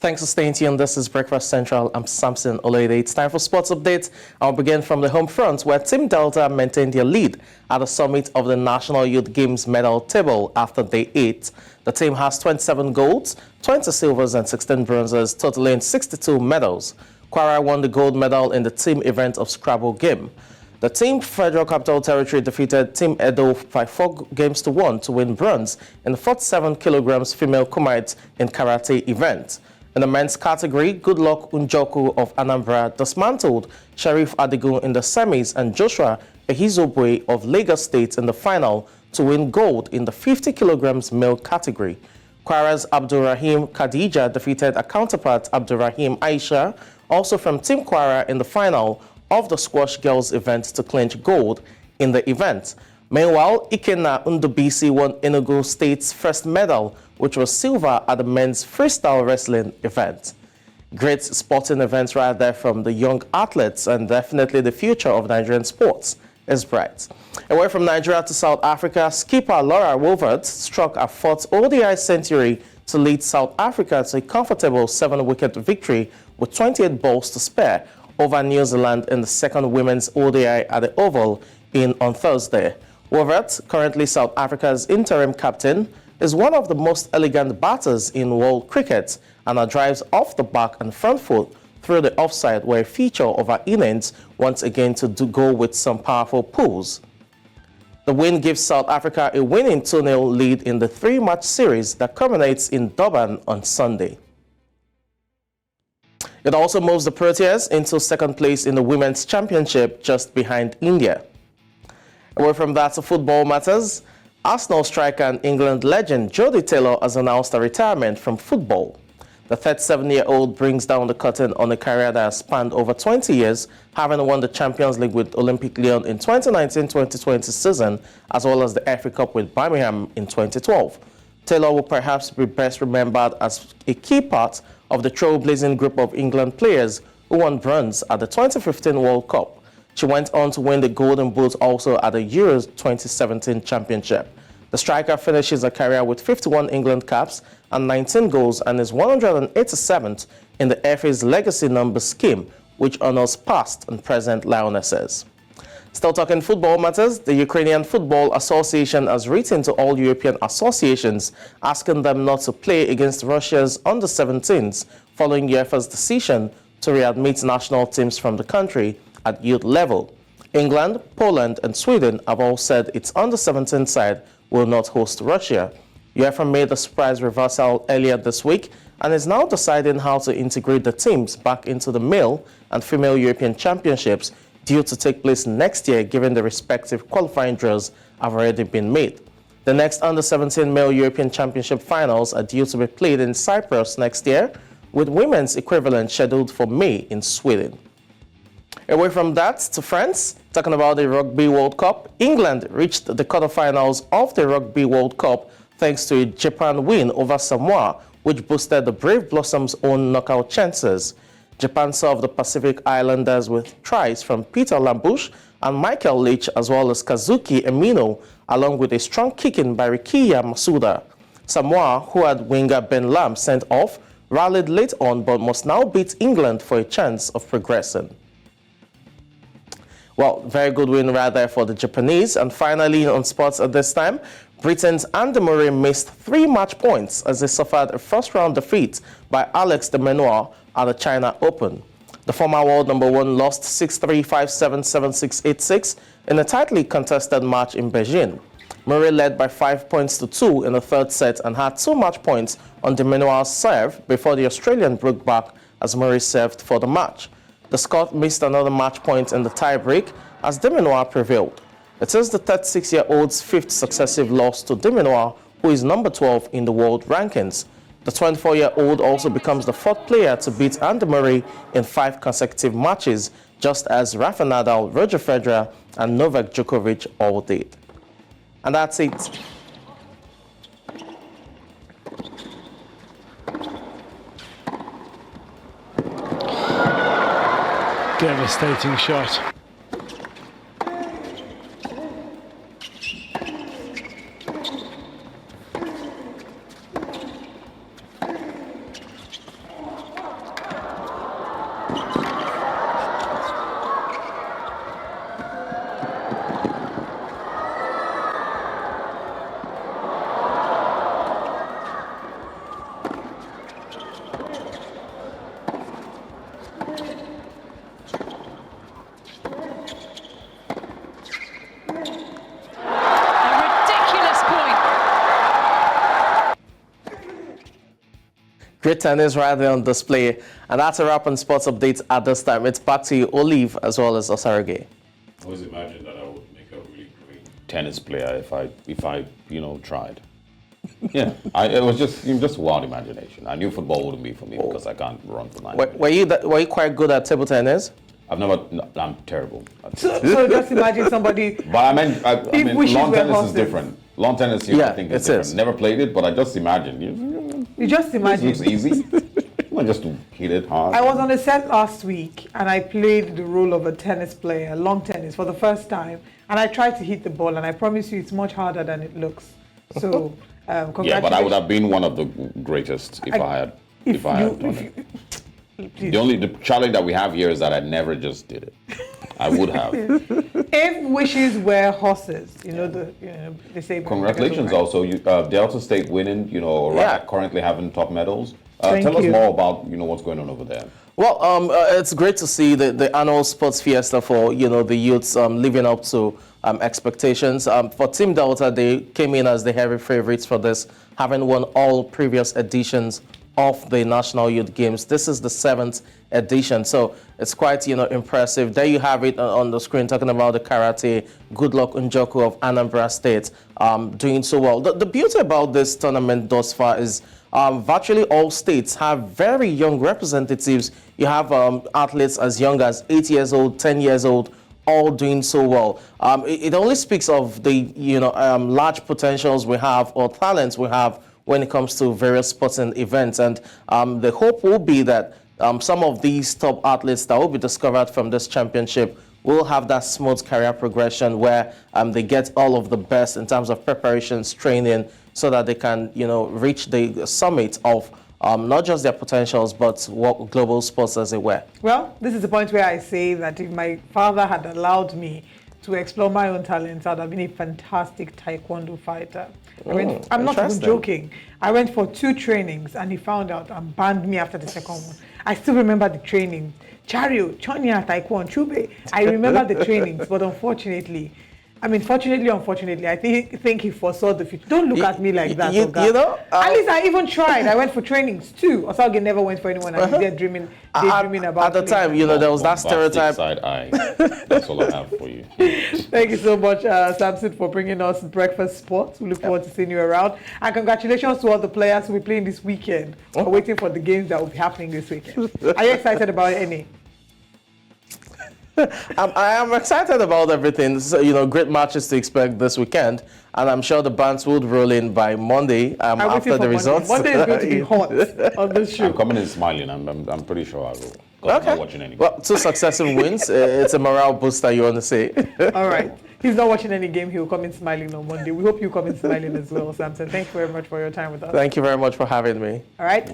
Thanks for staying tuned. This is Breakfast Central. I'm Samson Oloyede. It's time for sports updates. I'll begin from the home front, where Team Delta maintained their lead at the summit of the National Youth Games medal table after day 8. The team has 27 golds, 20 silvers and 16 bronzes, totaling 62 medals. Kwara won the gold medal in the team event of Scrabble game. The Team Federal Capital Territory defeated Team Edo by 4-1 to win bronze in the 47 kilograms female kumite in karate event. In the men's category, Goodluck Njoku of Anambra dismantled Sheriff Adigun in the semis and Joshua Ehiozubue of Lagos State in the final to win gold in the 50 kilograms male category. Kwara's AbdulRaheem Khadijat defeated a counterpart AbdulRaheem Aisha, also from Team Kwara, in the final of the squash girls event to clinch gold in the event. Meanwhile, Ikenna Ndubisi won Enugu State's first medal, which was silver at the men's freestyle wrestling event. Great sporting events right there from the young athletes, and definitely the future of Nigerian sports is bright. Away from Nigeria to South Africa, skipper Laura Wolvert struck a 4th ODI century to lead South Africa to a comfortable 7-wicket victory with 28 balls to spare over New Zealand in the second women's ODI at the Oval on Thursday. Wolvert, currently South Africa's interim captain, is one of the most elegant batters in world cricket, and her drives off the back and front foot through the offside were a feature of her innings, once again to go with some powerful pulls. The win gives South Africa a winning 2-0 lead in the 3-match series that culminates in Durban on Sunday. It also moves the Proteas into second place in the Women's Championship, just behind India. Away from that to football matters, Arsenal striker and England legend Jodie Taylor has announced a retirement from football. The 37-year-old brings down the curtain on a career that has spanned over 20 years, having won the Champions League with Olympique Lyon in 2019-2020 season, as well as the FA Cup with Birmingham in 2012. Taylor will perhaps be best remembered as a key part of the trailblazing group of England players who won bronze at the 2015 World Cup. She went on to win the Golden Boot also at the Euros 2017 Championship. The striker finishes her career with 51 England caps and 19 goals, and is 187th in the FA's legacy number scheme, which honors past and present Lionesses. Still talking football matters, the Ukrainian Football Association has written to all European associations asking them not to play against Russia's under-17s following UEFA's decision to readmit national teams from the country at youth level. England, Poland and Sweden have all said its under-17 side will not host Russia. UEFA made a surprise reversal earlier this week and is now deciding how to integrate the teams back into the male and female European Championships, due to take place next year, given the respective qualifying draws have already been made. The next under-17 male European Championship finals are due to be played in Cyprus next year, with women's equivalent scheduled for May in Sweden. Away from that to France, talking about the Rugby World Cup, England reached the quarterfinals of the Rugby World Cup thanks to a Japan win over Samoa, which boosted the Brave Blossoms' own knockout chances. Japan served the Pacific Islanders with tries from Peter Lambush and Michael Leach, as well as Kazuki Emino, along with a strong kicking by Rikiya Masuda. Samoa, who had winger Ben Lam sent off, rallied late on but must now beat England for a chance of progressing. Well, very good win right there for the Japanese. And finally, on sports at this time, Britain's Andy Murray missed 3 match points as they suffered a first-round defeat by Alex de Minaur at the China Open. The former world number 1 lost 6-3, 5-7, 7-6, 8-6 in a tightly contested match in Beijing. Murray led by 5 points to 2 in the third set and had 2 match points on de Minaur's serve before the Australian broke back as Murray served for the match. The Scot missed another match point in the tie-break as de Minaur prevailed. It is the 36-year-old's 5th successive loss to de Minaur, who is number 12 in the world rankings. The 24-year-old also becomes the 4th player to beat Andy Murray in 5 consecutive matches, just as Rafa Nadal, Roger Federer and Novak Djokovic all did. And that's it. Devastating shot. Great tennis right there on display. And that's a wrap on sports updates at this time. It's back to you, Olive, as well as Osarogie. I always imagined that I would make a really great tennis player if I tried. Yeah, it was just wild imagination. I knew football wouldn't be for me because I can't run for 9 minutes. Were you quite good at table tennis? I'm terrible. So just imagine somebody. But I mean, lawn tennis is different. Lawn tennis, I think is different. Is. Never played it, but I just imagine. You just imagine. It looks easy. I just hit it hard. I was on a set last week and I played the role of a tennis player, long tennis, for the first time. And I tried to hit the ball, and I promise you, it's much harder than it looks. So, congratulations. Yeah, but I would have been one of the greatest if I had done it. The challenge that we have here is that I never just did it. I would have. If wishes were horses, they say. Congratulations, also, Delta State winning. Currently having top medals. Tell us more about what's going on over there. Well, it's great to see the annual sports fiesta for the youths living up to expectations. For Team Delta, they came in as the heavy favorites for this, having won all previous editions of the National Youth Games. This is the 7th edition, so it's quite impressive. There you have it on the screen, talking about the karate. Goodluck Njoku of Anambra State doing so well. The beauty about this tournament thus far is virtually all states have very young representatives. You have athletes as young as 8 years old, 10 years old, all doing so well. It only speaks of the large potentials we have, or talents we have, when it comes to various sporting events. And the hope will be that some of these top athletes that will be discovered from this championship will have that smooth career progression where they get all of the best in terms of preparations, training, so that they can reach the summit of not just their potentials, but what global sports as it were. Well, this is the point where I say that if my father had allowed me to explore my own talents, I'd have been a fantastic taekwondo fighter. I'm not even joking. I went for 2 trainings and he found out and banned me after the second one. I still remember the training. Chario, Chonya, Taekwondo, Chube. I remember the trainings, but unfortunately, unfortunately, I think he foresaw the future. Don't look at me like that. At least I even tried. I went for trainings too. Osarogie never went for anyone. I was there dreaming about. At the time, there was that stereotype. Side eye. That's all I have for you. Thank you so much, Samson, for bringing us breakfast sports. We look forward to seeing you around. And congratulations to all the players who will be playing this weekend. We're waiting for the games that will be happening this weekend. Are you excited about any? I am excited about everything. So, great matches to expect this weekend, and I'm sure the bands would roll in by Monday after the results. Monday is going to be hot on this show. I'm coming in smiling. I'm pretty sure I will. I'm not watching any. Well, 2 successive wins. It's a morale booster, you want to say. All right. He's not watching any game. He'll come in smiling on Monday. We hope you come in smiling as well, Samson. Thank you very much for your time with us. Thank you very much for having me. All right.